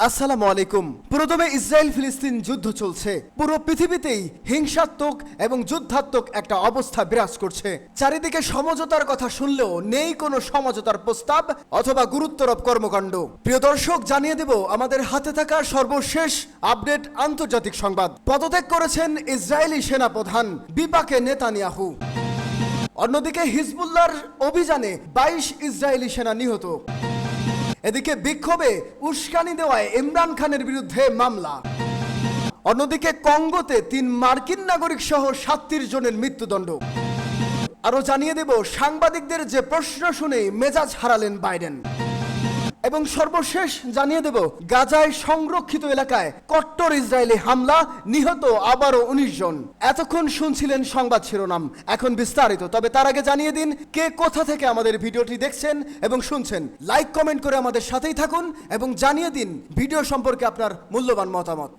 আসসালামু আলাইকুম। প্রথমে ইসরায়েল ফিলিস্তিন যুদ্ধ চলছে। পুরো পৃথিবীতেই হিংসাত্মক এবং যুদ্ধাত্মক একটা অবস্থা বিরাজ করছে। চারিদিকে সমঝোতার কথা শুনলেও নেই কোনো সমঝোতার প্রস্তাব অথবা গুরুত্বরূপ কর্মকাণ্ড। প্রিয় দর্শক, জানিয়ে দেব আমাদের হাতে থাকা সর্বশেষ আপডেট আন্তর্জাতিক সংবাদ। পদত্যাগ করেছেন ইসরায়েলি সেনাপ্রধান বিপাকে নেতানিয়াহু। অন্যদিকে হিজবুল্লাহর অভিযানে 22 ইসরায়েলি সেনা নিহত। এদিকে বিক্ষোভে উস্কানি দেওয়ায় ইমরান খানের বিরুদ্ধে মামলা। অন্যদিকে কঙ্গোতে 3 মার্কিন নাগরিক সহ 37 জনের মৃত্যুদণ্ড। আরো জানিয়ে দেব সাংবাদিকদের যে প্রশ্ন শুনে মেজাজ হারালেন বাইডেন। এবং সর্বশেষ জানিয়ে দেব গাজায় সংরক্ষিত এলাকায় কট্টর ইসরায়েলি হামলা, নিহত আবারও 19 জন। এতক্ষণ শুনছিলেন সংবাদ শিরোনাম, এখন বিস্তারিত। তবে তার আগে জানিয়ে দিন কে কোথা থেকে আমাদের ভিডিওটি দেখছেন এবং শুনছেন। লাইক কমেন্ট করে আমাদের সাথেই থাকুন এবং জানিয়ে দিন ভিডিও সম্পর্কে আপনার মূল্যবান মতামত।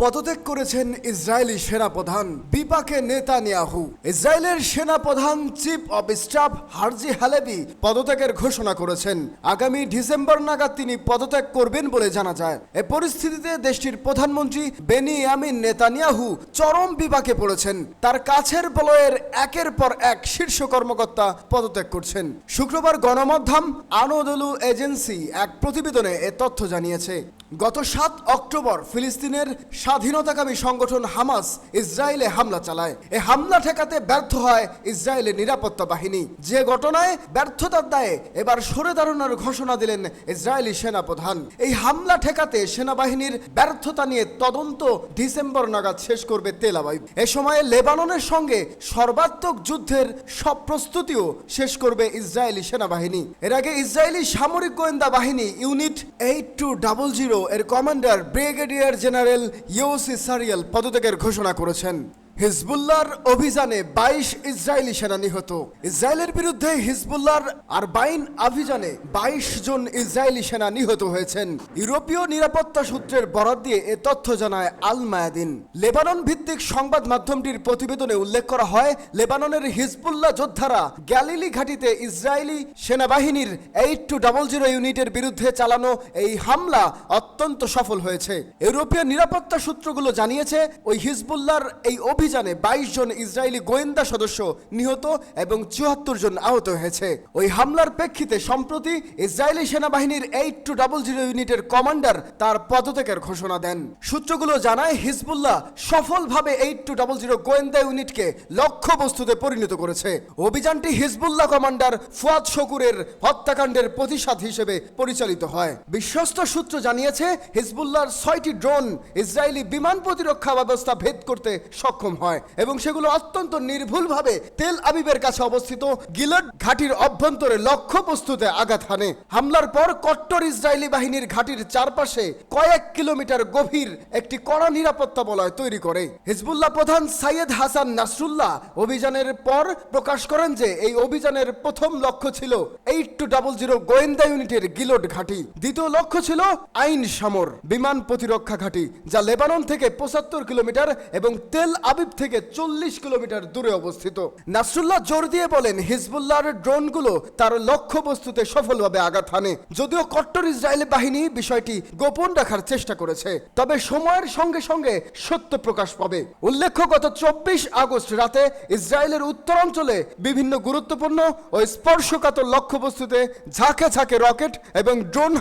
পদত্যাগ করেছেন ইসরায়েলি সেনাপ্রধান বিপাকে নেতানিয়াহু। ইসরায়েলের সেনাপ্রধান chief of staff Herzi Halevi পদত্যাগের ঘোষণা করেছেন। আগামী ডিসেম্বর নাগাদ তিনি পদত্যাগ করবেন বলে জানা যায়। এ পরিস্থিতিতে দেশটির প্রধানমন্ত্রী বেনিয়ামিন নেতানিয়াহু চরম বিপাকে পড়েছেন। তার কাছের বলয়ের একের পর এক শীর্ষ কর্মকর্তা পদত্যাগ করছেন। শুক্রবার গণমাধ্যম আনোদলু এজেন্সি এক প্রতিবেদনে এ তথ্য জানিয়েছে। গত 7 অক্টোবর ফিলিস্তিনের স্বাধীনতাকামী সংগঠন হামাস ইসরায়েলে হামলা চালায়। এই হামলা ঠেকাতে ব্যর্থ হয় ইসরায়েলের নিরাপত্তা বাহিনী। যে ঘটনায় ব্যর্থতার দায়ে এবার সরে দাঁড়ানোর ঘোষণা দিলেন ইসরায়েলি সেনাপ্রধান। এই হামলা ঠেকাতে সেনাবাহিনীর ব্যর্থতা নিয়ে তদন্ত ডিসেম্বর নাগাদ শেষ করবে তেল আবিব। এ সময়ে লেবাননের সঙ্গে সর্বাত্মক যুদ্ধের সব প্রস্তুতিও শেষ করবে ইসরায়েলি সেনাবাহিনী। এর আগে ইসরায়েলি সামরিক গোয়েন্দা বাহিনী ইউনিট 8200 এর কমান্ডার ব্রিগেডিয়ার জেনারেল ইয়োসি সারিয়াল পদত্যাগের ঘোষণা করেছেন। হিজবুল্লাহর অভিযানে 22 ইসরায়েলি সেনা নিহত। ইসরায়েলের বিরুদ্ধে হিজবুল্লাহর আরবাইন অভিযানে 22 জন ইসরায়েলি সেনা নিহত হয়েছেন। ইউরোপীয় নিরাপত্তা সূত্রের বরাত দিয়ে এ তথ্য জানায় আল মায়াদিন। লেবানন ভিত্তিক সংবাদ মাধ্যমটির প্রতিবেদনে উল্লেখ করা হয়, লেবাননের হিজবুল্লাহ যোদ্ধারা গ্যালিলি ঘাঁটিতে ইসরায়েলি সেনাবাহিনীর 8200 ইউনিটের বিরুদ্ধে চালানো এই হামলা অত্যন্ত সফল হয়েছে। ইউরোপীয় নিরাপত্তা সূত্রগুলো জানিয়েছে ওই হিজবুল্লাহর এই অভিযানে 22 জন ইসরায়েলি গোয়েন্দা সদস্য নিহত এবং 74 জন আহত হয়েছে। ওই হামলার প্রেক্ষিতে সম্প্রতি ইসরায়েলি সেনাবাহিনীর 8200 ইউনিটের কমান্ডার তার পদত্যাগের ঘোষণা দেন। সূত্রগুলো জানায় হিজবুল্লাহ সফলভাবে 8200 গোয়েন্দা ইউনিটকে লক্ষ্যবস্তুতে পরিণত করেছে। অভিযানটি হিজবুল্লাহ কমান্ডার ফুয়াদ শকুরের হত্যাকাণ্ডের প্রতিশোধ হিসেবে পরিচালিত হয়। বিশ্বস্ত সূত্র জানিয়েছে হিজবুল্লাহর 6টি ড্রোন ইসরায়েলি বিমান প্রতিরক্ষা ব্যবস্থা ভেদ করতে সক্ষম হয় এবং সেগুলো অত্যন্ত নির্ভুলভাবে তেল আবিবের কাছে অবস্থিত গিলড ঘাটির অভ্যন্তরে লক্ষ্যবস্তুতে আঘাত হানে। হামলার পর কট্টর ইসরায়েলি বাহিনীর ঘাটির চারপাশে কয়েক কিলোমিটার গভীর একটি কড়া নিরাপত্তা বলয় তৈরি করে। হিজবুল্লাহ প্রধান সাইয়েদ হাসান নাসরুল্লাহ অভিযানের পর প্রকাশ করেন যে এই অভিযানের প্রথম লক্ষ্য ছিল 8200 গোয়েন্দা ইউনিটের গিলড ঘাটি। দ্বিতীয় লক্ষ্য ছিল আইন সামর বিমান প্রতিরক্ষা ঘাটি, যা লেবানন থেকে 75 কিলোমিটার এবং তেল আবিব থেকে 40 কিলোমিটার দূরে অবস্থিত। নাসরুল্লাহ জোর দিয়ে বলেন হিজবুল্লাহর ড্রোনগুলো তার লক্ষ্যবস্তুতে সফলভাবে আঘাত হানে। যদিও কট্টর ইসরায়েলি বাহিনী বিষয়টি গোপন রাখার চেষ্টা করেছে, তবে সময়ের সঙ্গে সঙ্গে সত্য প্রকাশ পাবে। উল্লেখ্য, গত 24 আগস্ট রাতে ইসরায়েলের উত্তরাঞ্চলে বিভিন্ন গুরুত্বপূর্ণ ও স্পর্শকাতর লক্ষ্যবস্তুতে ঝাঁকে ঝাঁকে রকেট এবং ড্রোন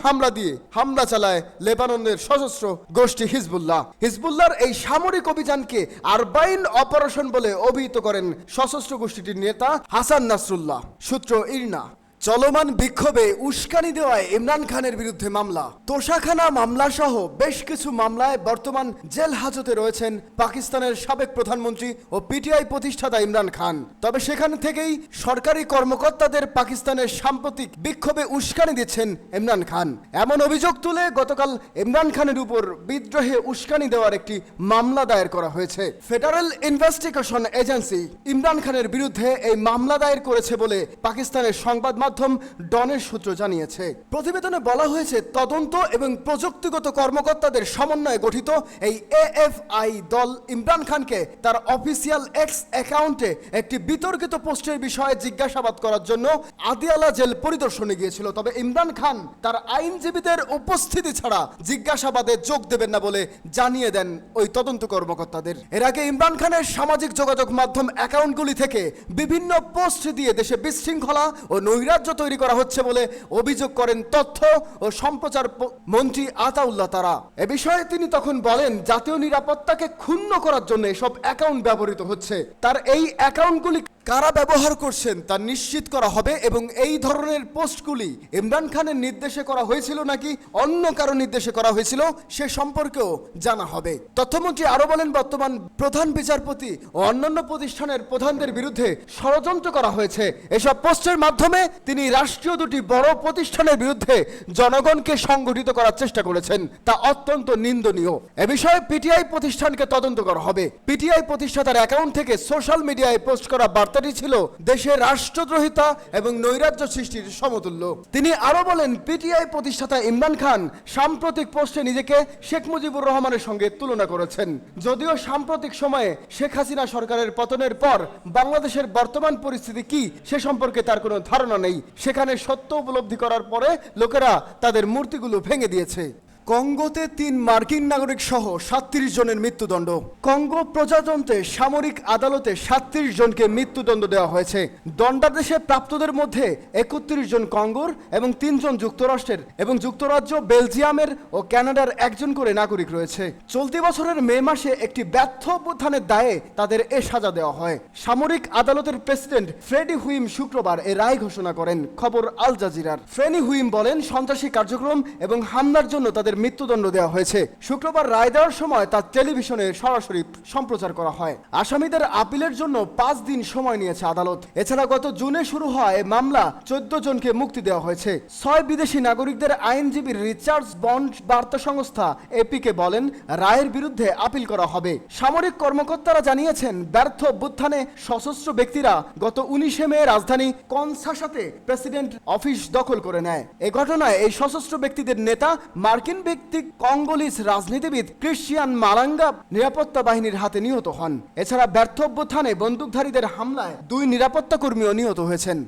হামলা চালায় লেবাননের সশস্ত্র গোষ্ঠী হিজবুল্লাহ। হিজবুল্লাহর এই সামরিক অভিযানকে আরবাইন অপারেশন বলে অভিহিত করেন সশস্ত্র গোষ্ঠীটির নেতা হাসান নাসরুল্লাহ। সূত্র ইরনা। চলমান বিক্ষোভে উস্কানি দেওয়ায় ইমরান খানের বিরুদ্ধে মামলা। তোষাখানা মামলা সহ বেশ কিছু মামলায় বর্তমান জেল হাজতে রয়েছেন পাকিস্তানের সাবেক প্রধানমন্ত্রী ও পিটিআই প্রতিষ্ঠাতা ইমরান খান। তবে সেখান থেকেই সরকারি কর্মকর্তাদের পাকিস্তানের সাম্প্রতিক বিক্ষোভে উস্কানি দিচ্ছেন ইমরান খান। এমন অভিযোগ তুলে গতকাল ইমরান খানের উপর বিদ্রোহে উস্কানি দেওয়ার একটি মামলা দায়ের করা হয়েছে। ফেডারেল ইনভেস্টিগেশন এজেন্সি ইমরান খানের বিরুদ্ধে এই মামলা দায়ের করেছে বলে পাকিস্তানের সংবাদ মাধ্যম ডনের সূত্র জানিয়েছে। প্রতিবেদনে বলা হয়েছে, তদন্ত এবং প্রযুক্তিগত কর্মকর্তাদের সমন্বয়ে গঠিত এই এএফআই দল ইমরান খানকে তার অফিসিয়াল এক্স অ্যাকাউন্টে একটি বিতর্কিত পোস্টের বিষয়ে জিজ্ঞাসাবাদ করার জন্য আদিয়ালা জেল পরিদর্শনে গিয়েছিল। তবে ইমরান খান তার আইনজীবীদের উপস্থিতি ছাড়া জিজ্ঞাসাবাদে যোগ দেবেন না বলে জানিয়ে দেন ওই তদন্ত কর্মকর্তাদের। এর আগে ইমরান খানের সামাজিক যোগাযোগ মাধ্যম অ্যাকাউন্টগুলি থেকে বিভিন্ন পোস্ট দিয়ে দেশে বিশৃঙ্খলা ও নৈরাজ্য তৈরি করা হচ্ছে বলে অভিযোগ করেন তথ্য ও সম্প্রচার মন্ত্রী আতাউল্লাহ তারা। এ বিষয়ে তিনি তখন বলেন, জাতীয় নিরাপত্তাকে ক্ষুণ্ণ করার জন্য এসব অ্যাকাউন্ট ব্যবহৃত হচ্ছে। তার এই অ্যাকাউন্টগুলি কারা ব্যবহার করছেন তা নিশ্চিত করা হবে এবং এই ধরনের পোস্টগুলি ইমরান খানের নির্দেশে করা হয়েছিল নাকি অন্য কারো নির্দেশে করা হয়েছিল সে সম্পর্কেও জানা হবে। তথ্যমন্ত্রী আরো বলেন, বর্তমান প্রধান বিচারপতি ও অন্যান্য প্রতিষ্ঠানের প্রধানদের বিরুদ্ধে ষড়যন্ত্র করা হয়েছে। এসব পোস্টের মাধ্যমে তিনি রাষ্ট্রীয় দুটি বড় প্রতিষ্ঠানের বিরুদ্ধে জনগণকে সংগঠিত করার চেষ্টা করেছেন, তা অত্যন্ত নিন্দনীয়। এ বিষয়ে পিটিআই প্রতিষ্ঠানকে তদন্ত করা হবে। পিটিআই প্রতিষ্ঠাতার অ্যাকাউন্ট থেকে সোশ্যাল মিডিয়ায় পোস্ট করা বার্তাটি ছিল দেশের রাষ্ট্রদ্রোহিতা এবং নৈরাজ্য সৃষ্টির সমতুল্য। তিনি আরো বলেন, পিটিআই প্রতিষ্ঠাতা ইমরান খান সাম্প্রতিক পোস্টে নিজেকে শেখ মুজিবুর রহমানের সঙ্গে তুলনা করেছেন। যদিও সাম্প্রতিক সময়ে শেখ হাসিনা সরকারের পতনের পর বাংলাদেশের বর্তমান পরিস্থিতি কি সে সম্পর্কে তার কোনো ধারণা নেই। সেখানে সত্য উপলব্ধি করার পরে লোকেরা তাদের মূর্তিগুলো ভেঙে দিয়েছে। কঙ্গোতে 3 মার্কিন নাগরিক সহ 37 জনের মৃত্যুদণ্ড। কঙ্গো প্রজাতন্ত্রে সামরিক আদালতে 37 জনকে মৃত্যুদণ্ড দেওয়া হয়েছে। দণ্ডাদেশে প্রাপ্তদের মধ্যে 31 জন কঙ্গোর এবং 3 জন যুক্তরাষ্ট্রের এবং যুক্তরাজ্য, বেলজিয়ামের ও কানাডার 1 জন করে নাগরিক রয়েছে। চলতি বছরের মে মাসে একটি ব্যর্থ অভ্যুত্থানের দায়ে তাদের এ সাজা দেওয়া হয়। সামরিক আদালতের প্রেসিডেন্ট ফ্রেডি হুইম শুক্রবার এ রায় ঘোষণা করেন। খবর আল জাজিরার। ফ্রেডি হুইম বলেন, সন্ত্রাসী কার্যক্রম এবং হামলার জন্য তাদের মৃত্যুদণ্ড দেওয়া হয়েছে। শুক্রবার রায় দেওয়ার সময় তা টেলিভিশনে সরাসরি সম্প্রচার করা হয়। আসামিদের আপিলের জন্য 5 দিন সময় নিয়েছে আদালত। এছাড়া গত জুনে শুরু হয় মামলা 14 জনকে মুক্তি দেওয়া হয়েছে। 6 বিদেশি নাগরিকদের আইনজীবী রিচার্ড বন্ড বার্তা সংস্থা এপিকে বলেন, রায়ের বিরুদ্ধে আপিল করা হবে। সামরিক কর্মকর্তারা জানিয়েছেন, ব্যর্থ অভ্যুত্থানে সশস্ত্র ব্যক্তিরা গত 19 মে রাজধানী কনসাসাতে প্রেসিডেন্ট অফিস দখল করে নেয়। এ ঘটনায় এই সশস্ত্র ব্যক্তিদের নেতা মার্কিন ব্যক্তি কঙ্গোলিস রাজনীতিবিদ ক্রিশ্চিয়ান মারাঙ্গা নিরাপত্তা বাহিনীর হাতে নিহত হন। এছাড়া ব্যর্থ অভ্যুত্থানে বন্দুকধারীদের হামলায় 2 নিরাপত্তা কর্মীও নিহত হয়েছেন।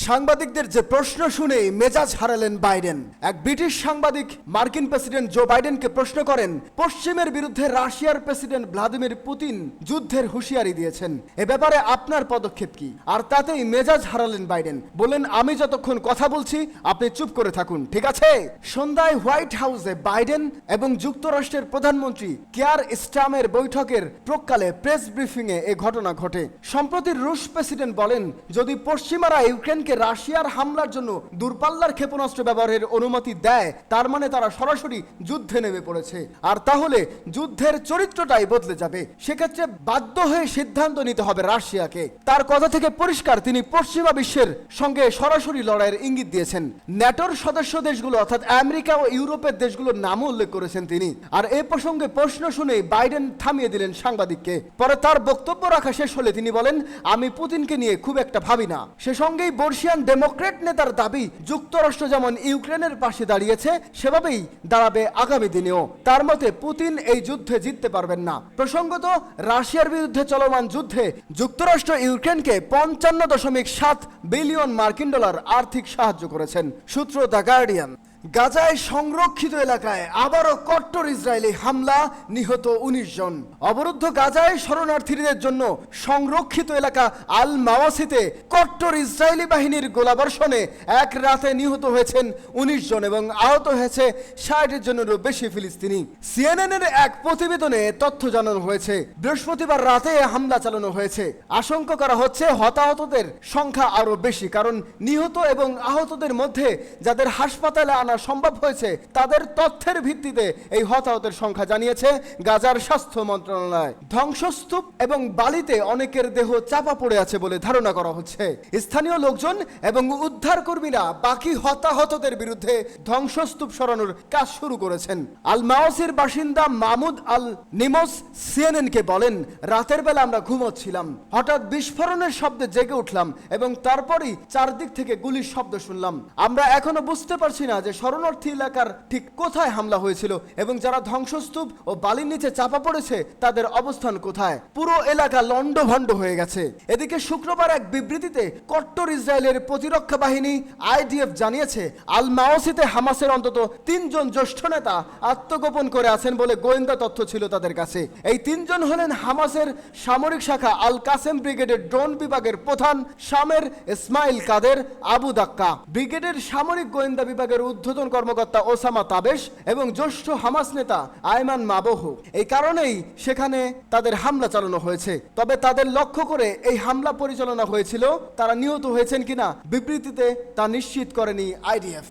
সাংবাদিকদের যে প্রশ্ন শুনেই মেজাজ হারালেন বাইডেন। এক ব্রিটিশ সাংবাদিক মার্কিন প্রেসিডেন্ট জো বাইডেনকে প্রশ্ন করেন, পশ্চিমের বিরুদ্ধে রাশিয়ার প্রেসিডেন্ট ভ্লাদিমির পুতিন যুদ্ধের হুঁশিয়ারি দিয়েছেন, এ ব্যাপারে আপনার পদক্ষেপ কি? আর তাতেই মেজাজ হারালেন বাইডেন। বলেন, আমি যতক্ষণ কথা বলছি আপনি চুপ করে থাকুন, ঠিক আছে? সন্ধ্যায় হোয়াইট হাউসে বাইডেন এবং যুক্তরাষ্ট্রের প্রধানমন্ত্রী কেয়ার স্টারমারের বৈঠকের প্রাক্কালে প্রেস ব্রিফিংয়ে এ ঘটনা ঘটে। সম্প্রতি রুশ প্রেসিডেন্ট বলেন, যদি পশ্চিমারা ইউক্রেন রাশিয়ার হামলার জন্য দূরপাল্লার ক্ষেপণাস্ত্র ব্যবহারের অনুমতি দেয়, তার মানে তারা সরাসরি যুদ্ধে নেমে পড়েছে। আর তাহলে যুদ্ধের চরিত্রটাই বদলে যাবে। সেক্ষেত্রে বাধ্য হয়ে সিদ্ধান্ত নিতে হবে রাশিয়াকে। তার কথা থেকে পরিষ্কার, তিনি পশ্চিমা বিশ্বের সঙ্গে সরাসরি লড়াইয়ের ইঙ্গিত দিয়েছেন। ন্যাটোর সদস্য দেশগুলো অর্থাৎ আমেরিকা ও ইউরোপের দেশগুলোর নামও উল্লেখ করেছেন তিনি। আর এ প্রসঙ্গে প্রশ্ন শুনেই বাইডেন থামিয়ে দিলেন সাংবাদিককে। পরে তার বক্তব্য রাখা শেষ হলে তিনি বলেন, আমি পুতিনকে নিয়ে খুব একটা ভাবি না। সে সঙ্গেই বর্ষিয়ান ডেমোক্রেট নেতার দাবি, যুক্তরাষ্ট্র যেমন ইউক্রেনের পাশে দাঁড়িয়েছে সেভাবেই দাঁড়াবে আগামী দিনেও। তার মতে পুতিন এই যুদ্ধে জিততে পারবেন না। প্রসঙ্গত, রাশিয়ার বিরুদ্ধে চলমান যুদ্ধে যুক্তরাষ্ট্র ইউক্রেনকে 55.7 বিলিয়ন মার্কিন ডলার আর্থিক সাহায্য করেছেন। সূত্র দ্য গার্ডিয়ান। গাজায় সংরক্ষিত এলাকায় আবারও কট্টর ইসরায়েলি হামলা, নিহত 19 জন। অবরুদ্ধ গাজায় শরণার্থীদের জন্য সংরক্ষিত এলাকা আল মাওয়াসিতে কট্টর ইসরায়েলি বাহিনীর গোলাবর্ষণে এক রাতে নিহত হয়েছেন 19 জন এবং আহত হয়েছে 60 জনেরও বেশি ফিলিস্তিনি। সিএনএনের এক প্রতিবেদনে তথ্য জানানো হয়েছে, বৃহস্পতিবার রাতে হামলা চালানো হয়েছে। আশঙ্কা করা হচ্ছে হতাহতদের সংখ্যা আরো বেশি, কারণ নিহত এবং আহতদের মধ্যে যাদের হাসপাতালে আনা আনা সম্ভব হয়েছে তাদের তথ্যের ভিত্তিতে এই হতাহতের সংখ্যা জানিয়েছে গাজার স্বাস্থ্য মন্ত্রণালয়। ধ্বংসস্তূপ এবং বালিতে অনেকের দেহ চাপা পড়ে আছে বলে ধারণা করা হচ্ছে। স্থানীয় লোকজন এবং উদ্ধার কর্মীরা বাকি হতাহতদের বিরুদ্ধে ধ্বংসস্তূপ সরানোর কাজ শুরু করেছেন। আল মাওসির বাসিন্দা মাহমুদ আল নিমোস সিএনএনকে বলেন, রাতের বেলা আমরা ঘুমোচ্ছিলাম, হঠাৎ বিস্ফোরণের শব্দে জেগে উঠলাম এবং তারপরই চারদিক থেকে গুলির শব্দ শুনলাম। আমরা এখনো বুঝতে পারছি না যে শরণার্থী এলাকার ঠিক কোথায় হামলা হয়েছিল এবং যারা ধ্বংসস্তূপ ও বালির নিচে চাপা পড়েছে তাদের অবস্থান কোথায়। পুরো এলাকা লন্ডভন্ড হয়ে গেছে। এদিকে শুক্রবার এক বিবৃতিতে কট্টর ইসরায়েলের প্রতিরক্ষা বাহিনী আইডিএফ জানিয়েছে আল মাওসিতে হামাসের অন্তত 3 জন জ্যেষ্ঠ নেতা আত্মগোপন করে আছেন বলে গোয়েন্দা তথ্য ছিল তাদের কাছে। এই 3 জন হলেন হামাসের সামরিক শাখা আল কাসেম ব্রিগেডের ড্রোন বিভাগের প্রধান শামের ইসমাইল কাদের আবু দাক্কা, ব্রিগেডের সামরিক গোয়েন্দা বিভাগের ঊর্ধ্বতন কর্মকর্তা ওসামা তাবেশ এবং জ্যেষ্ঠ হামাস নেতা আয়মান মাবহু। এই কারণেই সেখানে তাদের হামলা চালানো হয়েছে। তবে তাদের লক্ষ্য করে এই হামলা পরিচালনা হয়েছিল, তারা নিহত হয়েছেন কিনা বিবৃতিতে তা নিশ্চিত করেনি আইডিএফ।